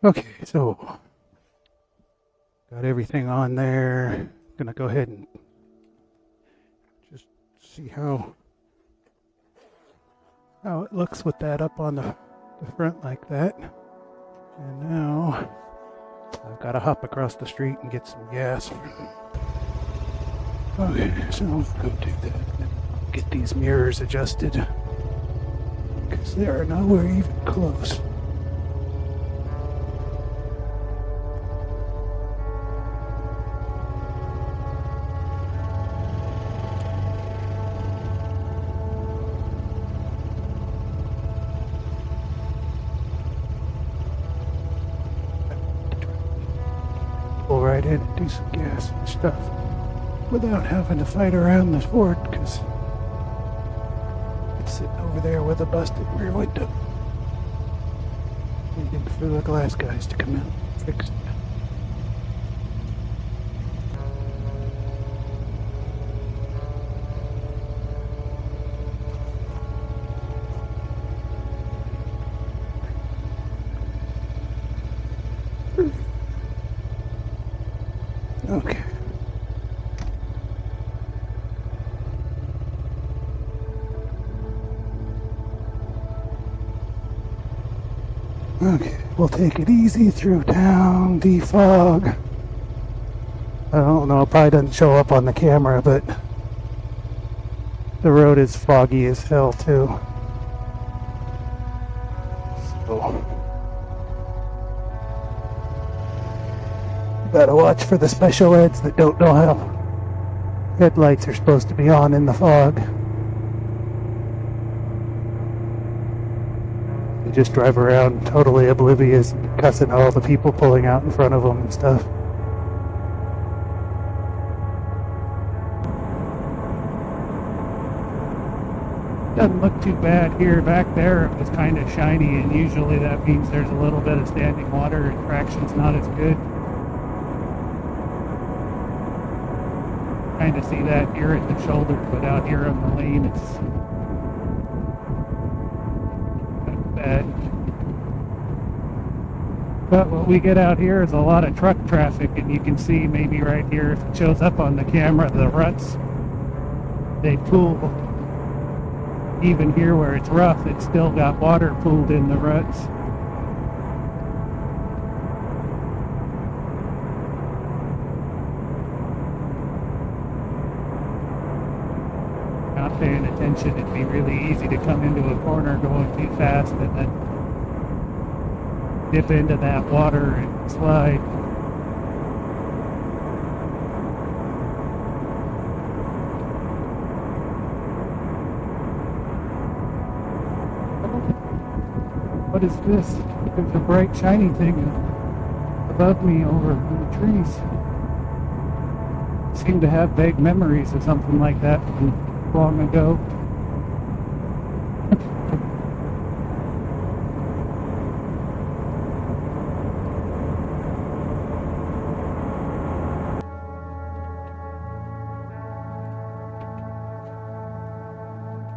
Okay, so got everything on there. Gonna go ahead and just see how it looks with that up on the front like that. And now I've got to hop across the street and get some gas. Okay, so let's go do that. Get these mirrors adjusted because they are nowhere even close. Pull right in and do some gas and stuff without having to fight around this Ford because it's sitting over there with a busted rear window. Waiting for the glass guys to come out and fix it. Okay. Okay, we'll take it easy through town, defog. I don't know, it probably doesn't show up on the camera, but the road is foggy as hell too. So, you gotta watch for the special eds that don't know how headlights are supposed to be on in the fog. They just drive around totally oblivious, cussing all the people pulling out in front of them and stuff. Doesn't look too bad here. Back there it was kind of shiny, and usually that means there's a little bit of standing water and traction's not as good. Kind of see that here at the shoulder, but out here on the lane it's kind of bad. But what we get out here is a lot of truck traffic, and you can see maybe right here if it shows up on the camera, the ruts, they pool. Even here where it's rough, it's still got water pooled in the ruts. Not paying attention, it'd be really easy to come into a corner going too fast and then dip into that water and slide. What is this? There's a bright shiny thing above me over the trees. I seem to have vague memories of something like that from long ago.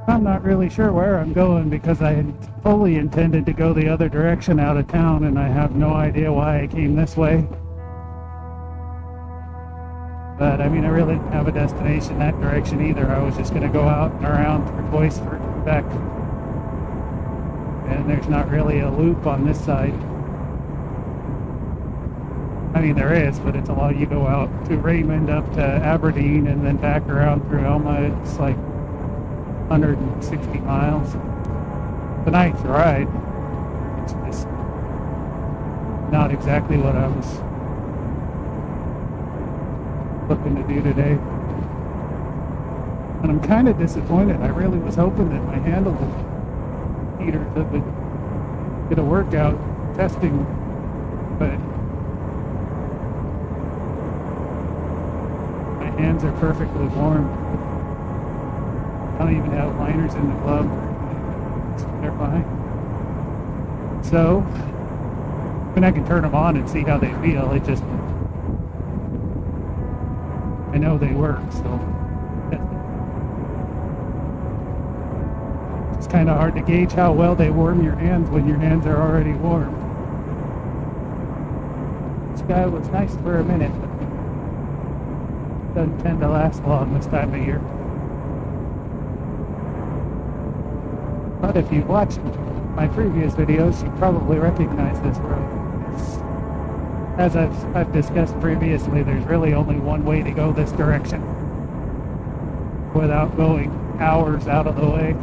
I'm not really sure where I'm going because I had fully intended to go the other direction out of town, and I have no idea why I came this way. But I mean, I really didn't have a destination that direction either. I was just going to go out and around through Boisfort back. And there's not really a loop on this side. I mean, there is, but it's a lot. You go out to Raymond, up to Aberdeen, and then back around through Elma. It's like 160 miles. It's a nice ride. It's just not exactly what I was looking to do today. And I'm kind of disappointed. I really was hoping that my handle heater would get a workout testing, but my hands are perfectly warm. I don't even have liners in the glove. They're fine. So, I mean, I can turn them on and see how they feel. It just, I know they work, so it's kind of hard to gauge how well they warm your hands when your hands are already warm. sky was nice for a minute, but doesn't tend to last long this time of year. But if you've watched my previous videos, you probably recognize this road. As I've discussed previously, there's really only one way to go this direction without going hours out of the way.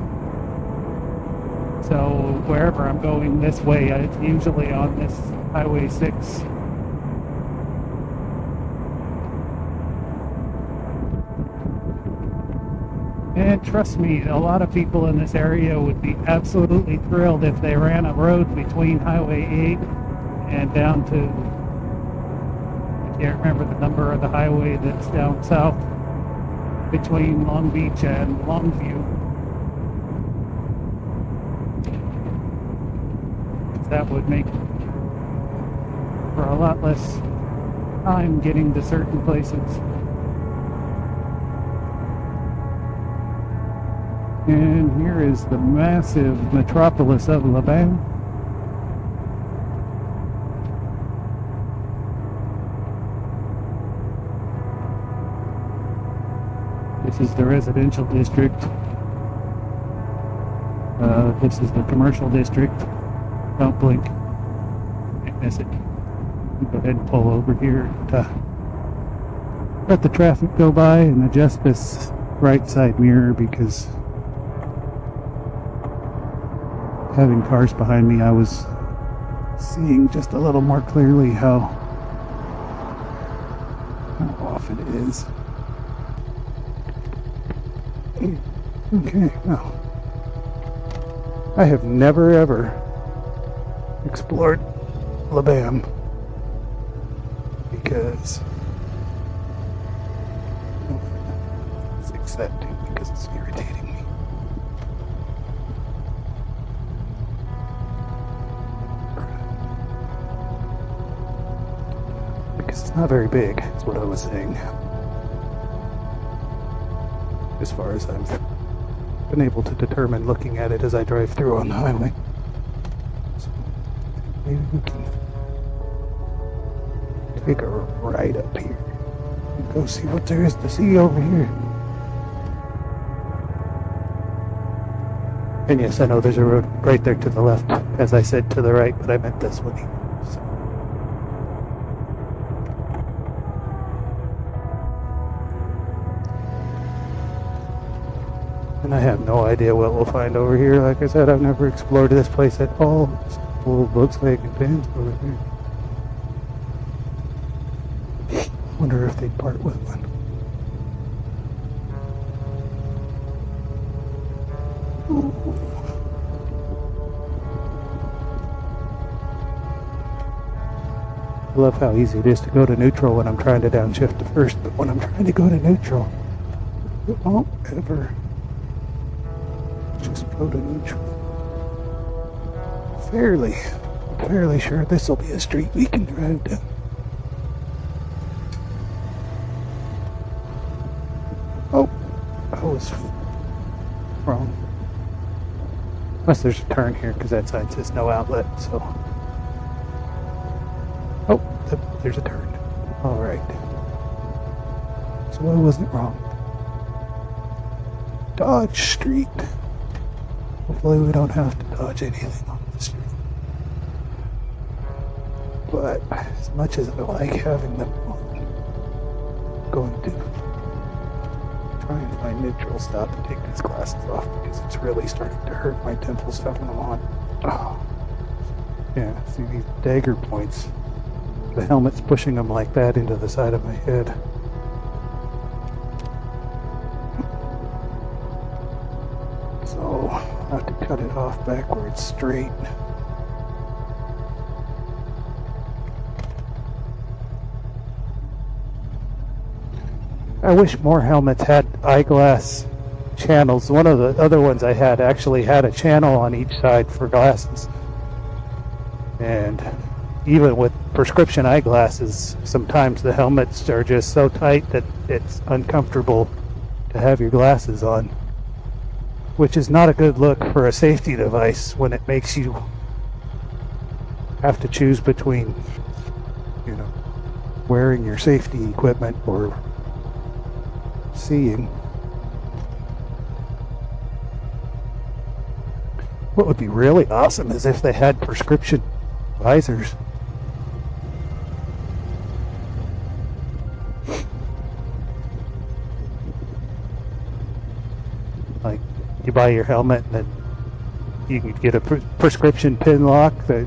So wherever I'm going this way, it's usually on this Highway 6. And trust me, a lot of people in this area would be absolutely thrilled if they ran a road between Highway 8 and down to, I can't remember the number of the highway that's down south, between Long Beach and Longview. That would make for a lot less time getting to certain places. And here is the massive metropolis of Lebam. This is the residential district. This is the commercial district. Don't blink. Can't miss it. Go ahead and pull over here to let the traffic go by and adjust this right side mirror, because having cars behind me, I was seeing just a little more clearly how off it is. Okay, now I have never ever explored Lebam because it's accepting, because it's irritating me. Because it's not very big, is what I was saying. As far as I've been able to determine looking at it as I drive through on the highway. Maybe we can take a ride up here and go see what there is to see over here. And yes, I know there's a road right there to the left, as I said to the right, but I meant this one. So. And I have no idea what we'll find over here. Like I said, I've never explored this place at all. Full of Volkswagen vans over here. Wonder if they'd part with one. Ooh. I love how easy it is to go to neutral when I'm trying to downshift to first, but when I'm trying to go to neutral, it won't ever just go to neutral. Fairly sure this will be a street we can drive down. Oh, I was wrong. Unless there's a turn here, because that sign says no outlet, so. Oh, there's a turn. Alright. So I wasn't wrong. Dodge Street. Hopefully we don't have to dodge anything on the street. But as much as I like having them on, I'm going to try and find neutral stop and take these glasses off, because it's really starting to hurt my temples having them on. Oh. Yeah, see these dagger points. The helmet's pushing them like that into the side of my head. So I have to cut it off backwards straight. I wish more helmets had eyeglass channels. One of the other ones I had actually had a channel on each side for glasses. And even with prescription eyeglasses, sometimes the helmets are just so tight that it's uncomfortable to have your glasses on. Which is not a good look for a safety device when it makes you have to choose between, wearing your safety equipment or seeing. What would be really awesome is if they had prescription visors. Like, you buy your helmet and then you can get a prescription pin lock that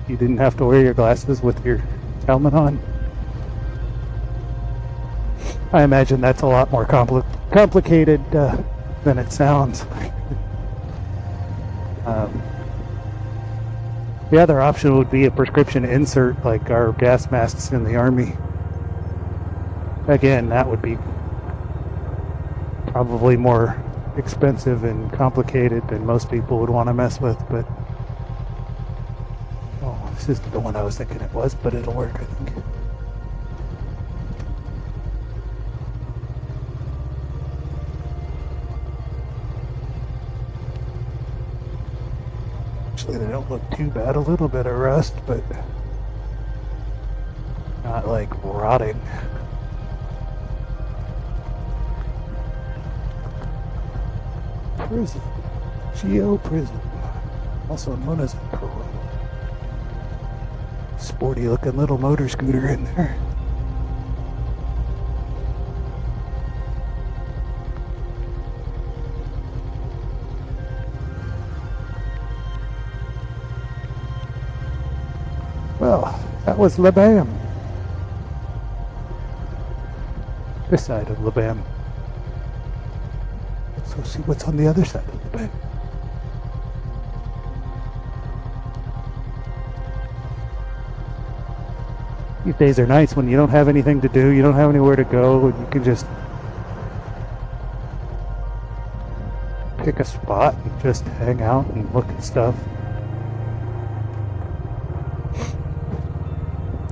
you didn't have to wear your glasses with your helmet on. I imagine that's a lot more complicated than it sounds. The other option would be a prescription insert like our gas masks in the Army. Again, that would be probably more expensive and complicated than most people would want to mess with, but this isn't the one I was thinking it was, but it'll work, I think. Actually, they don't look too bad. A little bit of rust, but not like rotting. Prison. Geo Prison. Also known as a parole. Sporty looking little motor scooter in there. Well, that was Lebam. This side of Lebam. Let's go see what's on the other side of Lebam. These days are nice when you don't have anything to do, you don't have anywhere to go, and you can just pick a spot and just hang out and look at stuff.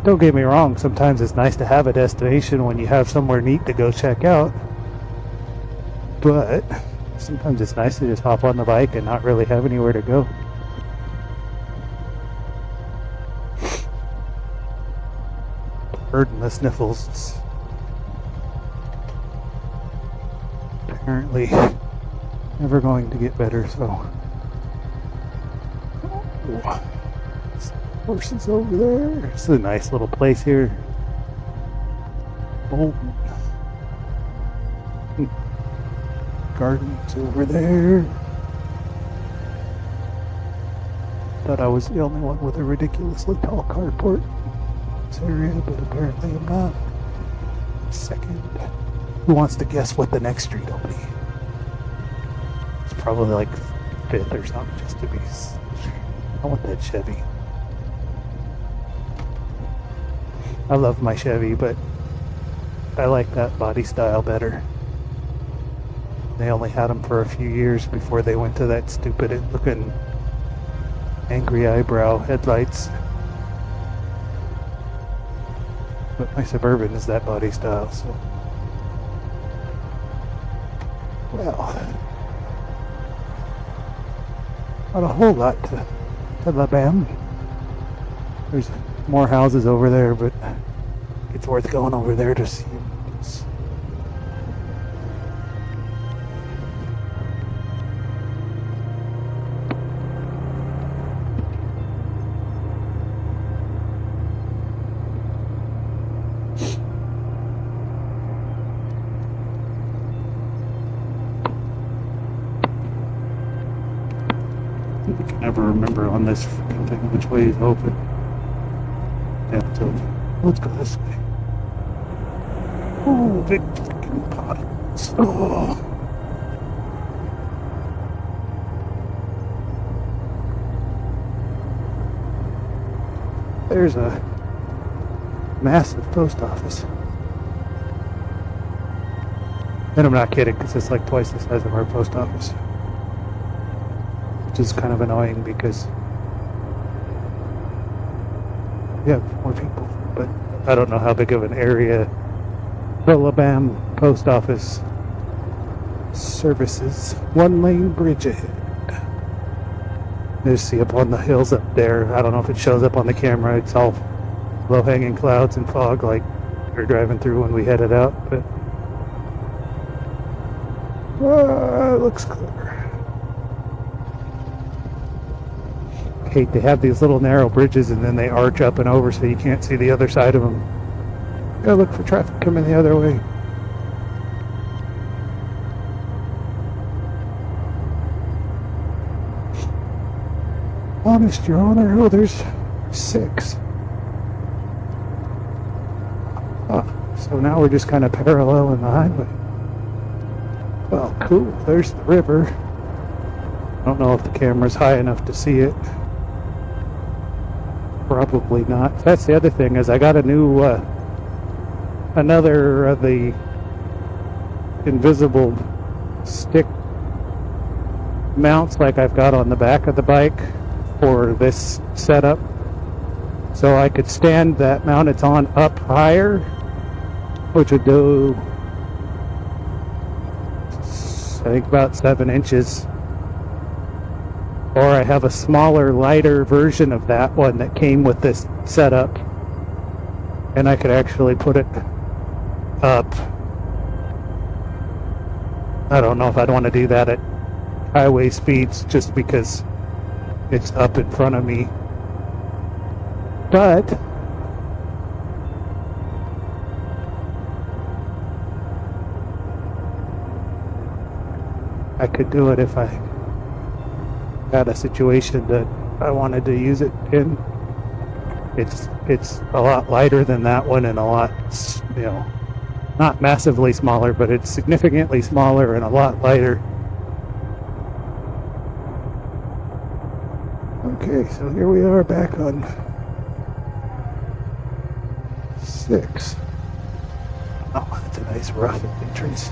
Don't get me wrong, sometimes it's nice to have a destination when you have somewhere neat to go check out, but sometimes it's nice to just hop on the bike and not really have anywhere to go. Bird and the sniffles is apparently never going to get better, so horses over there. It's a nice little place here. Bolton. Gardens over there. Thought I was the only one with a ridiculously tall carport in this area, but apparently I'm not. Second. Who wants to guess what the next street will be? It's probably like 5th or something, just to be. I want that Chevy. I love my Chevy, but I like that body style better. They only had them for a few years before they went to that stupid looking angry eyebrow headlights. But my Suburban is that body style, so. Well, not a whole lot to Lebam. There's more houses over there, but it's worth going over there to see. I can never remember on this freaking thing which way is open. Let's go this way. Oh, big freaking potholes. Oh. There's a massive post office. And I'm not kidding, because it's like twice the size of our post office. Which is kind of annoying because we have more people, but I don't know how big of an area the Lebam post office services. 1-lane bridge ahead. You see up on the hills up there. I don't know if it shows up on the camera. It's all low-hanging clouds and fog like were driving through when we headed out, but it looks clear. I hate to have these little narrow bridges and then they arch up and over so you can't see the other side of them. Gotta look for traffic coming the other way. Honest, Your Honor. Oh, there's 6. So now we're just kind of paralleling the highway. Well, cool. There's the river. I don't know if the camera's high enough to see it. Probably not. That's the other thing, is I got a new, another of the invisible stick mounts like I've got on the back of the bike for this setup. So I could stand that mount it's on up higher, which would do, I think, about 7 inches. Or I have a smaller, lighter version of that one that came with this setup, and I could actually put it up. I don't know if I'd want to do that at highway speeds just because it's up in front of me. But I could do it if I had a situation that I wanted to use it in. It's a lot lighter than that one, and a lot, not massively smaller, but it's significantly smaller and a lot lighter. Okay, so here we are back on 6. Oh, that's a nice rough entrance.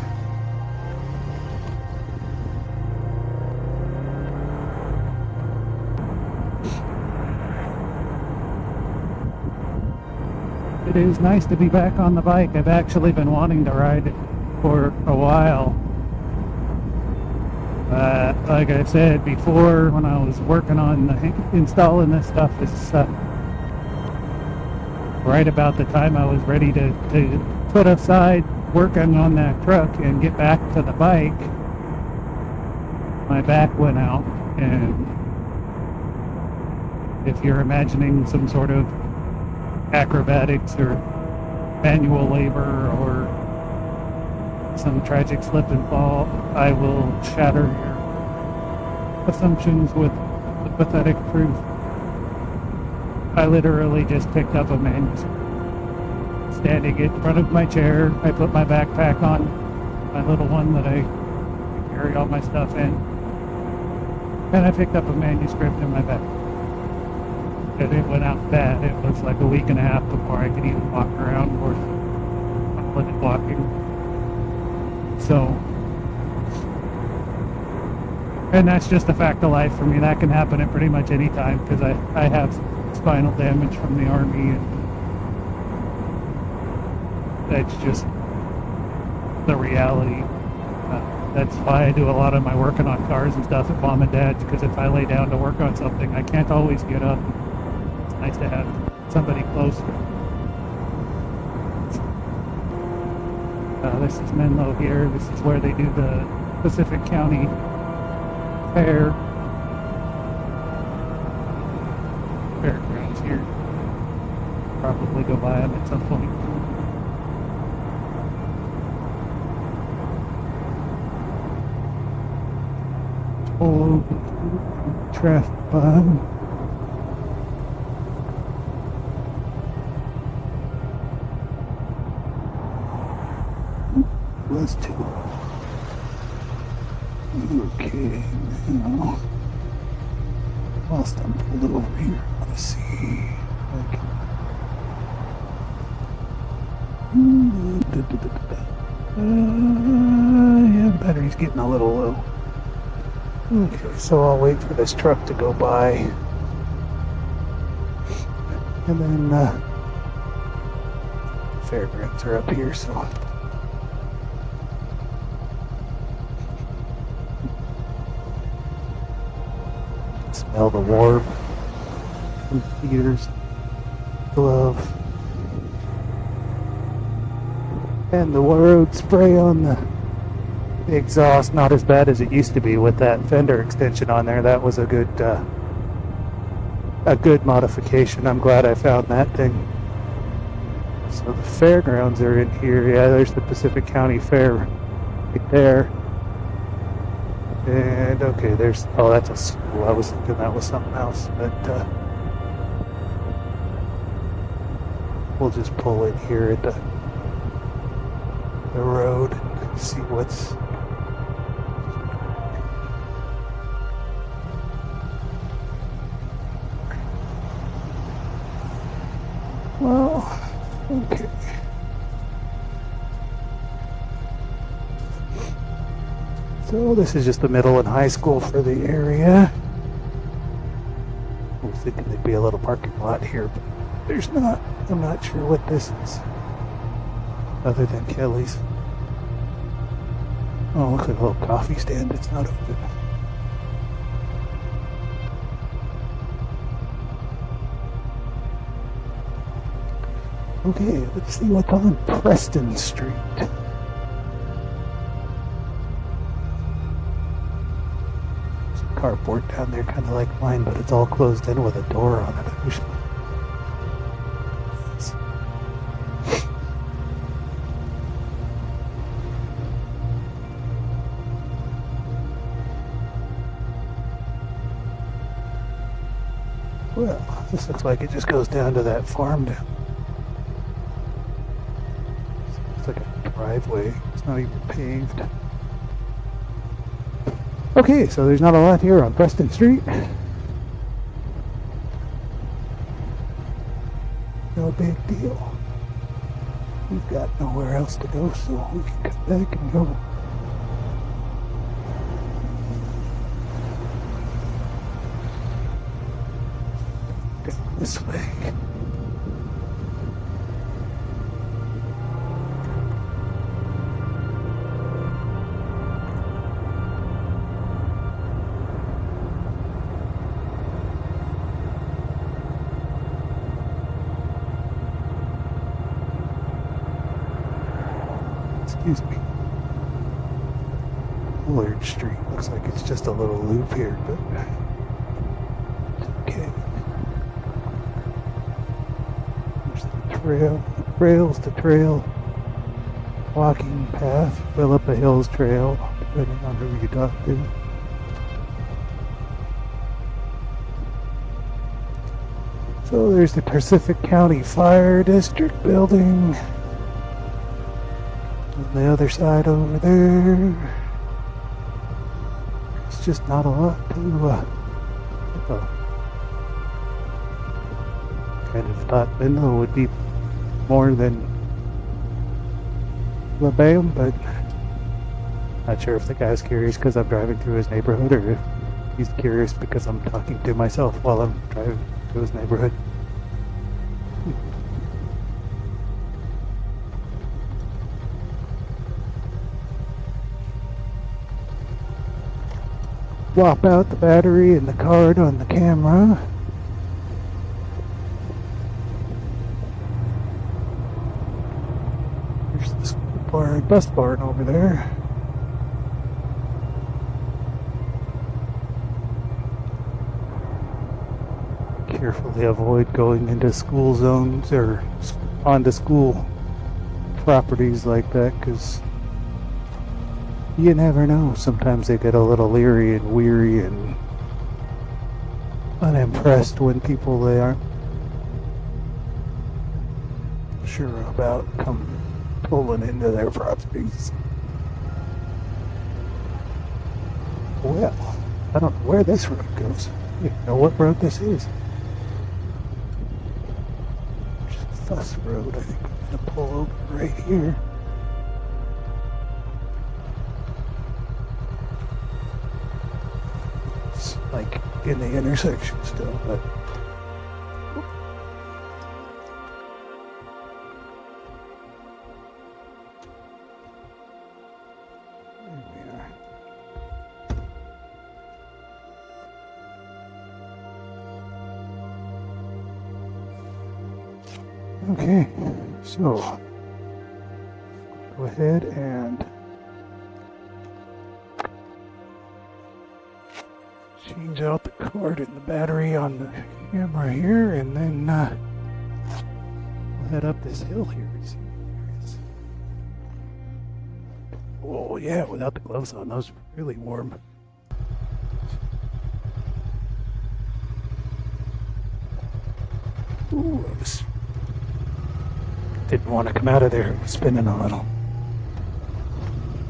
It is nice to be back on the bike. I've actually been wanting to ride it for a while. Like I said before, when I was working on installing this stuff, it's right about the time I was ready to put aside working on that truck and get back to the bike, my back went out. And if you're imagining some sort of acrobatics or manual labor or some tragic slip and fall, I will shatter your assumptions with the pathetic truth. I literally just picked up a manuscript. Standing in front of my chair, I put my backpack on, my little one that I carry all my stuff in, and I picked up a manuscript in my bag. And it went out bad. It was like a week and a half before I could even walk around or unlimited walking. So, and that's just a fact of life for me. That can happen at pretty much any time because I have spinal damage from the Army, and that's just the reality. That's why I do a lot of my working on cars and stuff at Mom and Dad's, because if I lay down to work on something, I can't always get up. It's nice to have somebody close. This is Menlo here. This is where they do the Pacific County Fair. Fairgrounds here. Probably go by them at some point. Oh, traffic bomb. Let's do. Okay, now, whilst I'm pulled over here, let's see. Yeah, the battery's getting a little low. Okay, so I'll wait for this truck to go by. And then, fairgrounds are up here, so. Smell the warmth from Peter's glove. And the road spray on the exhaust, not as bad as it used to be with that fender extension on there. That was a good modification. I'm glad I found that thing. So the fairgrounds are in here. Yeah, there's the Pacific County Fair right there. And okay, there's, oh, that's a school. I was thinking that was something else, but we'll just pull in here at the road and see what's. Well, okay. So this is just the middle and high school for the area. I was thinking there'd be a little parking lot here, but there's not. I'm not sure what this is, other than Kelly's. Oh, looks like a little coffee stand. It's not open. Okay, let's see what's on Preston Street. There's a carport down there, kind of like mine, but it's all closed in with a door on it. Well, this looks like it just goes down to that farm down. It's like a driveway. It's not even paved. Okay, so there's not a lot here on Preston Street. No big deal. We've got nowhere else to go, so we can come back and go. Down this way. Excuse me. Willard Street looks like it's just a little loop here, but it's okay. There's the trail, rails to trail, walking path, Philippa Hills Trail, depending on who you talk to. So there's the Pacific County Fire District building. On the other side over there, it's just not a lot to kind of thought Menlo would be more than Lebam, but not sure if the guy's curious because I'm driving through his neighborhood or if he's curious because I'm talking to myself while I'm driving through his neighborhood. Swap out the battery and the card on the camera. There's the school barn, bus barn over there. Carefully avoid going into school zones or onto school properties like that because you never know. Sometimes they get a little leery and weary and unimpressed when people they aren't sure about come pulling into their properties. Well, I don't know where this road goes. You know what road this is? There's Fuss Road. I think I'm gonna pull over right here. Like in the intersection still, but there we are. Okay, so go ahead and change out the cord and the battery on the camera here, and then we'll head up this hill here. See what there is. Oh yeah, without the gloves on, those are really warm. Ooh, I just didn't want to come out of there. It was spinning a little.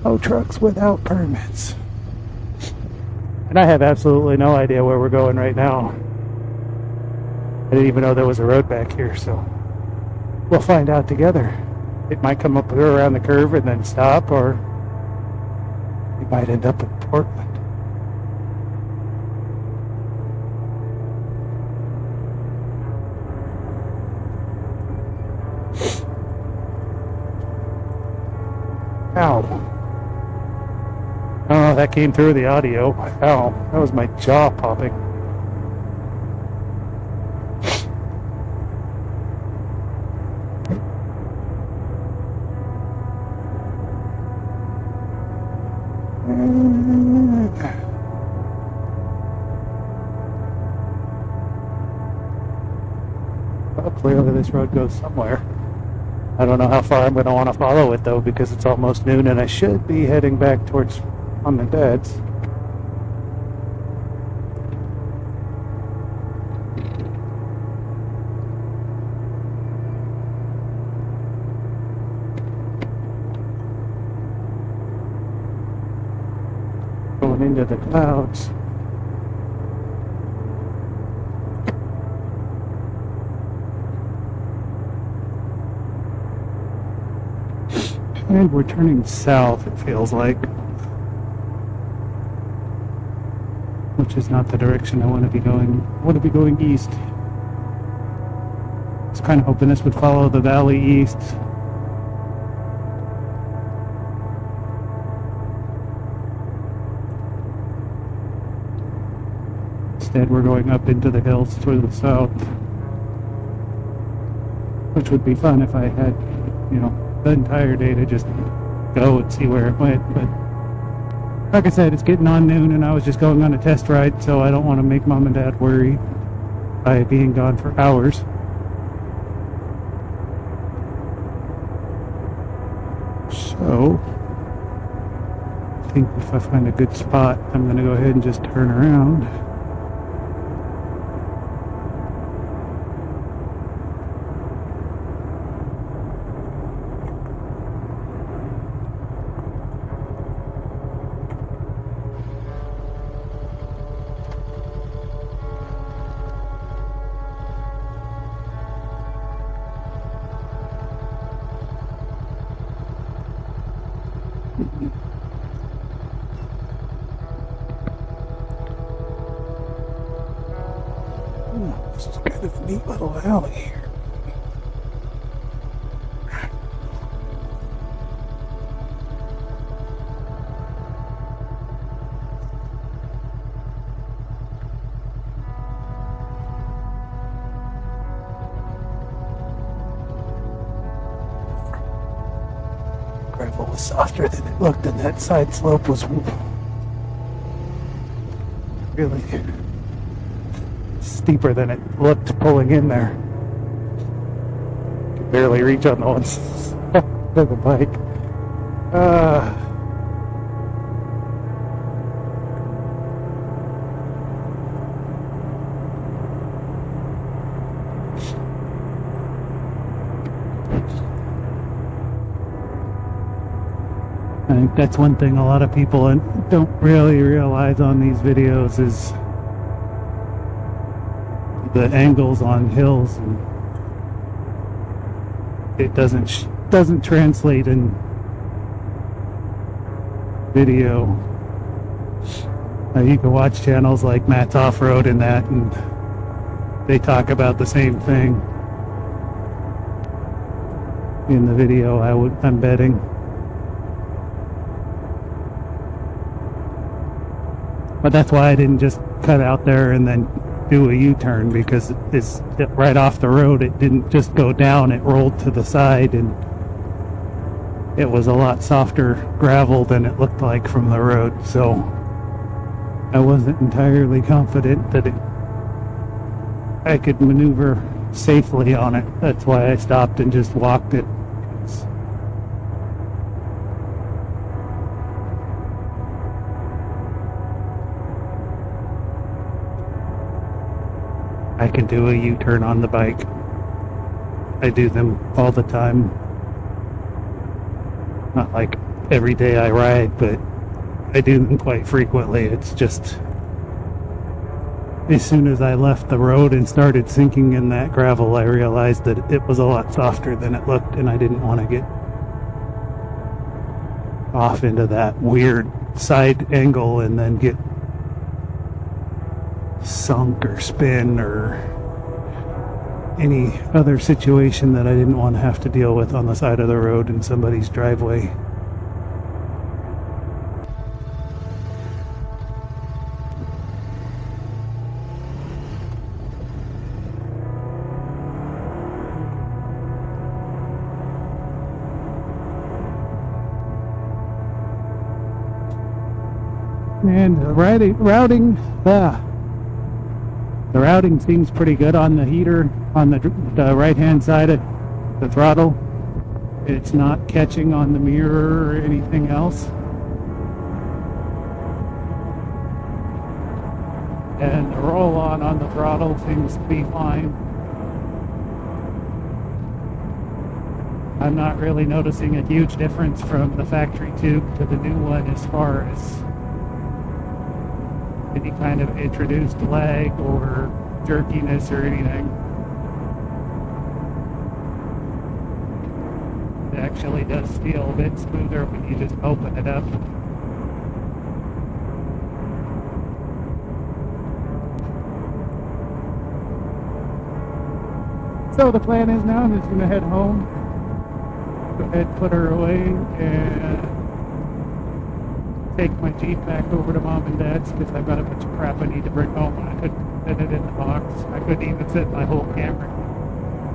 No trucks without permits. And I have absolutely no idea where we're going right now. I didn't even know there was a road back here, so we'll find out together. It might come up here around the curve and then stop, or we might end up in Portland. Ow. Oh, that came through the audio. Ow, that was my jaw popping. Well, clearly this road goes somewhere. I don't know how far I'm going to want to follow it though, because it's almost noon and I should be heading back towards Mom and Dad's. Going into the clouds. And we're turning south, it feels like. Which is not the direction I want to be going. I want to be going east. I was kind of hoping this would follow the valley east. Instead, we're going up into the hills to the south. Which would be fun if I had, the entire day to just go and see where it went. But like I said, it's getting on noon and I was just going on a test ride, so I don't want to make Mom and Dad worry by being gone for hours. So I think if I find a good spot, I'm going to go ahead and just turn around. This is kind of a neat little alley here. Gravel was softer than it looked, and that side slope was really steeper than it looked pulling in there. Could barely reach on the one side of the bike. I think that's one thing a lot of people don't really realize on these videos is the angles on hills, and it doesn't translate in video. You can watch channels like Matt's Off-Road and that, and they talk about the same thing in the video, I'm betting. But that's why I didn't just cut out there and then do a U-turn, because it's right off the road. It didn't just go down, it rolled to the side, and it was a lot softer gravel than it looked like from the road, so I wasn't entirely confident that I could maneuver safely on it. That's why I stopped and just walked it. I can do a U-turn on the bike. I do them all the time. Not like every day I ride, but I do them quite frequently. It's just, as soon as I left the road and started sinking in that gravel, I realized that it was a lot softer than it looked, and I didn't want to get off into that weird side angle and then get sunk or spin or any other situation that I didn't want to have to deal with on the side of the road in somebody's driveway. And the routing seems pretty good on the heater on the right hand side of the throttle. It's not catching on the mirror or anything else. And the roll on the throttle seems to be fine. I'm not really noticing a huge difference from the factory tube to the new one as far as any kind of introduced lag or jerkiness or anything. It actually does feel a bit smoother when you just open it up. So the plan is now I'm just going to head home, go ahead and put her away, and take my Jeep back over to Mom and Dad's because I've got a bunch of crap I need to bring home. I couldn't fit it in the box. I couldn't even fit my whole camera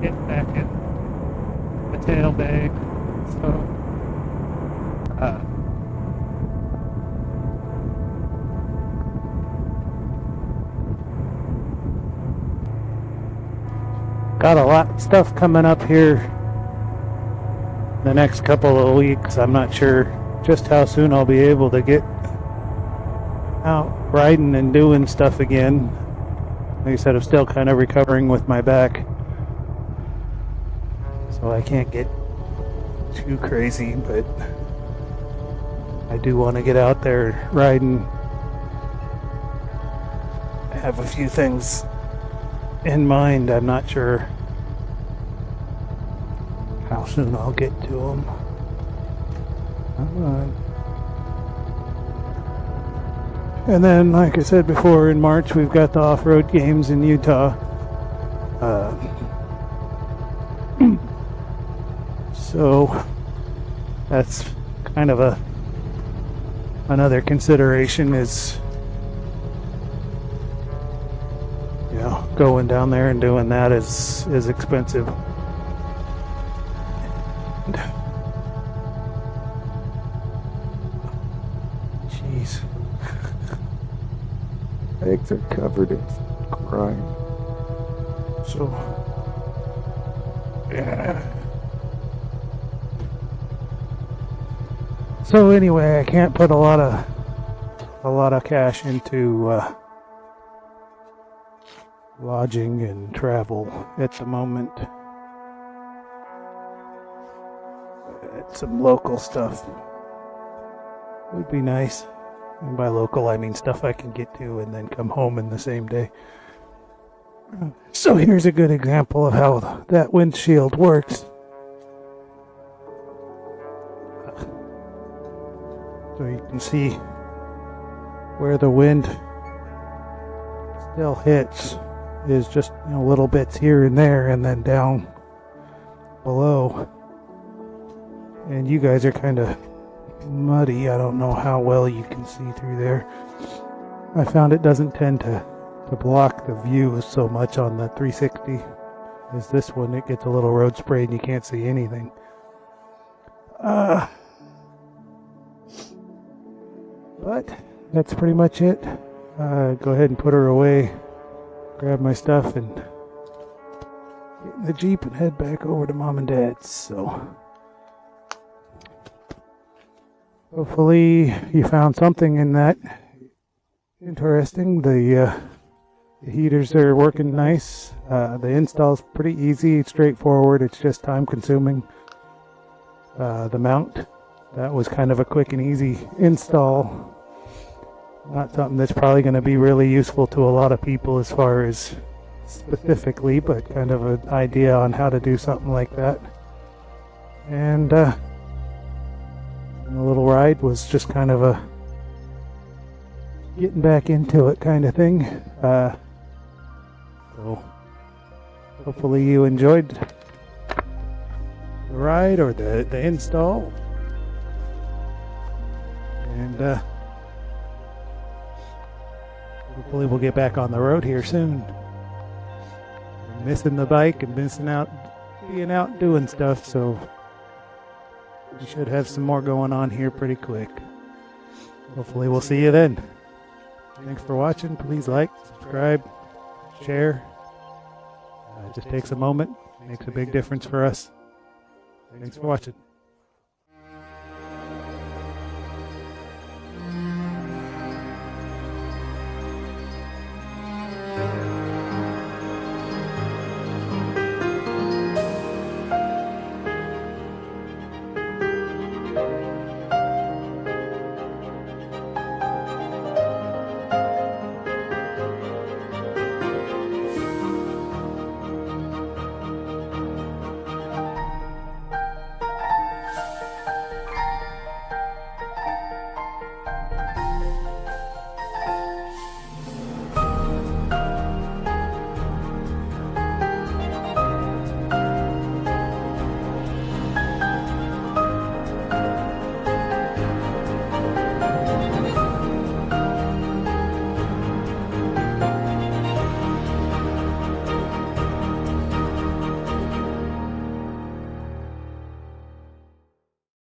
kit back in the tail bag. So, got a lot of stuff coming up here the next couple of weeks. I'm not sure just how soon I'll be able to get out riding and doing stuff again. Like I said, I'm still kind of recovering with my back, so I can't get too crazy, but I do want to get out there riding. I have a few things in mind. I'm not sure how soon I'll get to them. And then, like I said before, in March we've got the off-road games in Utah. So that's kind of another consideration is, you know, going down there and doing that is expensive. Jeez. Eggs are covered in grime. So, yeah. So anyway, I can't put a lot of cash into lodging and travel at the moment. Some local stuff would be nice. And by local, I mean stuff I can get to and then come home in the same day. So here's a good example of how that windshield works. So you can see where the wind still hits is just, you know, little bits here and there, and then down below. And you guys are kind of muddy. I don't know how well you can see through there. I found it doesn't tend to block the view so much on the 360 as this one. It gets a little road spray and you can't see anything. But that's pretty much it. Go ahead and put her away, grab my stuff, and get in the Jeep and head back over to Mom and Dad's. So hopefully you found something in that interesting. The heaters are working nice. The install's pretty easy, straightforward. It's just time consuming. The mount, that was kind of a quick and easy install. Not something that's probably going to be really useful to a lot of people as far as specifically, but kind of an idea on how to do something like that. And the little ride was just kind of a getting back into it kind of thing. So hopefully you enjoyed the ride or the install. And hopefully we'll get back on the road here soon. I'm missing the bike and missing out being out doing stuff, so we should have some more going on here pretty quick. Hopefully we'll see you then. Thanks for watching. Please like, subscribe, share. It just takes a moment. Makes a big difference for us. Thanks for watching.